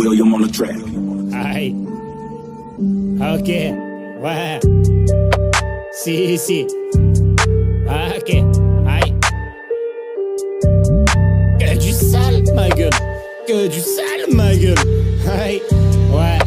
William on the track. Aïe. Ok. Ouais. Si. Ah, ok. Aïe. Que du sale, ma gueule. Que du sale, ma gueule. Aïe. Ouais.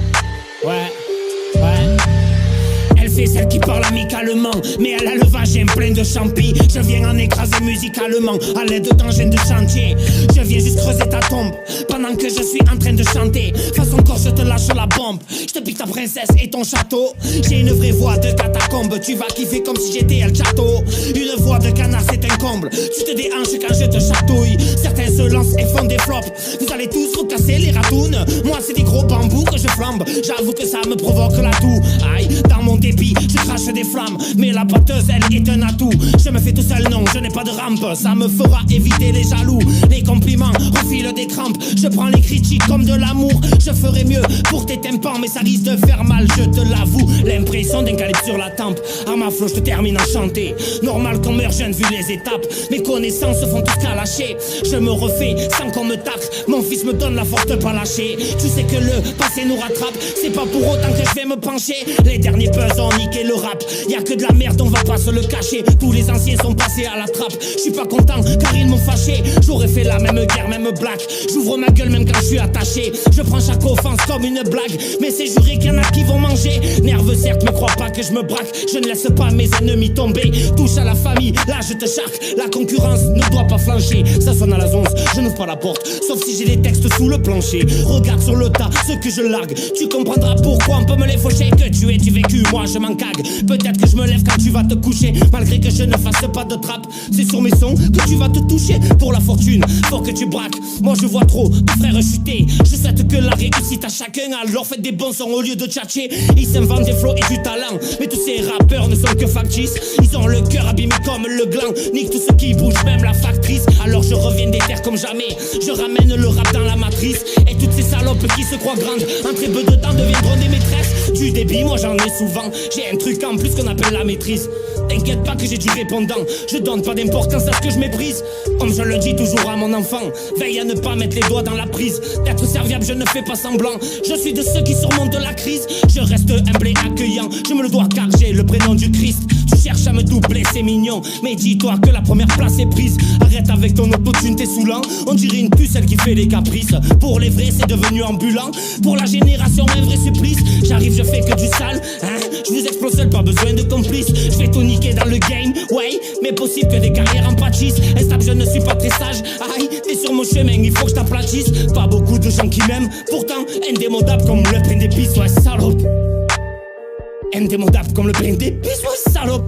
C'est celle qui parle amicalement, mais elle a le vagin plein de champi. Je viens en écraser musicalement à l'aide d'engins de chantier. Je viens juste creuser ta tombe pendant que je suis en train de chanter. Façon corps, je te lâche la bombe. Je te pique ta princesse et ton château. J'ai une vraie voix de catacombe. Tu vas kiffer comme si j'étais El Chato. Une voix de canard, c'est un comble. Tu te déhanches quand je te chatouille. Certains se lancent et font des flops. Vous allez tous vous casser les ratounes. Moi, c'est des gros bambous que je flambe. J'avoue que ça me provoque la toux. Aïe, dans mon débit, je crache des flammes, mais la batteuse, elle est un atout. Je me fais tout seul, non, je n'ai pas de rampe. Ça me fera éviter les jaloux. Les compliments refilent des crampes. Je prends les critiques comme de l'amour. Je ferai mieux pour tes tympans, mais ça risque de faire mal, je te l'avoue. L'impression d'un calibre sur la tempe. À ma flow, je te termine enchanté. Normal qu'on meurt jeune vu les étapes. Mes connaissances se font tous calacher. Je me refais sans qu'on me tacle. Mon fils me donne la force de pas lâcher. Tu sais que le passé nous rattrape. C'est pas pour autant que je vais me pencher. Les derniers buzz ont niqué le rap. Y'a que de la merde, on va pas se le cacher. Tous les anciens sont passés à la trappe. Je suis pas content car ils m'ont fâché. J'aurais fait la même guerre, même blague. J'ouvre ma gueule même quand je suis attaché. Je prends chaque offense comme une blague. Mais c'est juré qu'il y en a qui vont manger. Nerveux certes, mais crois pas que je me braque. Je ne laisse pas mes ennemis tomber. Touche à la famille, là je te charque. La concurrence ne doit pas flancher. Ça sonne à la 11, je n'ouvre pas la porte. Sauf si j'ai des textes sous le plancher. Regarde sur le tas ce que je largue. Tu comprendras pourquoi on peut me les faucher. Que tu aies du vécu, moi je m'en cague. Peut-être que je me lève quand tu vas te coucher. Malgré que je ne fasse pas de trappe. C'est sur mes sons que tu vas te toucher. Pour la fortune, faut que tu braques. Moi je vois trop de frères chuter. Je souhaite que la réussite à chacun. Alors faites des bons sons au lieu de tchatcher. Ils s'inventent des flows et du talent. Mais tous ces rappeurs ne sont que factices. Ils ont le cœur abîmé comme le gland. Nique tout ce qui bouge, même la factrice. Alors je reviens des terres comme jamais. Je ramène le rap dans la matrice. Et toutes ces salopes qui se croient grandes, en très peu de temps deviendront des maîtresses. Du débit, moi j'en ai souvent. J'ai un truc en plus qu'on appelle la maîtrise. T'inquiète pas que j'ai du répondant. Je donne pas d'importance à ce que je méprise. Comme je le dis toujours à mon enfant, veille à ne pas mettre les doigts dans la prise. D'être serviable, je ne fais pas semblant. Je suis de ceux qui surmontent la crise. Je reste humble et accueillant. Je me le dois car j'ai le prénom du Christ. Tu cherches à me doubler, c'est mignon. Mais dis-toi que la première place est prise. Arrête avec ton autotune, t'es saoulant. On dirait une pucelle qui fait les caprices. Pour les vrais, c'est devenu ambulant. Pour la génération, un vrai supplice. J'arrive, je fais que du sale, hein. Je vous explose seul, pas besoin de complices. Je vais tout niquer dans le game, ouais. Mais possible que des carrières en pâtissent. Instable, je ne suis pas très sage. Aïe, t'es sur mon chemin, il faut que je t'aplatisse. Pas beaucoup de gens qui m'aiment. Pourtant, indémodable comme le pain d'épices, ouais, salope. Indémodable comme le pain d'épices, ouais, salope.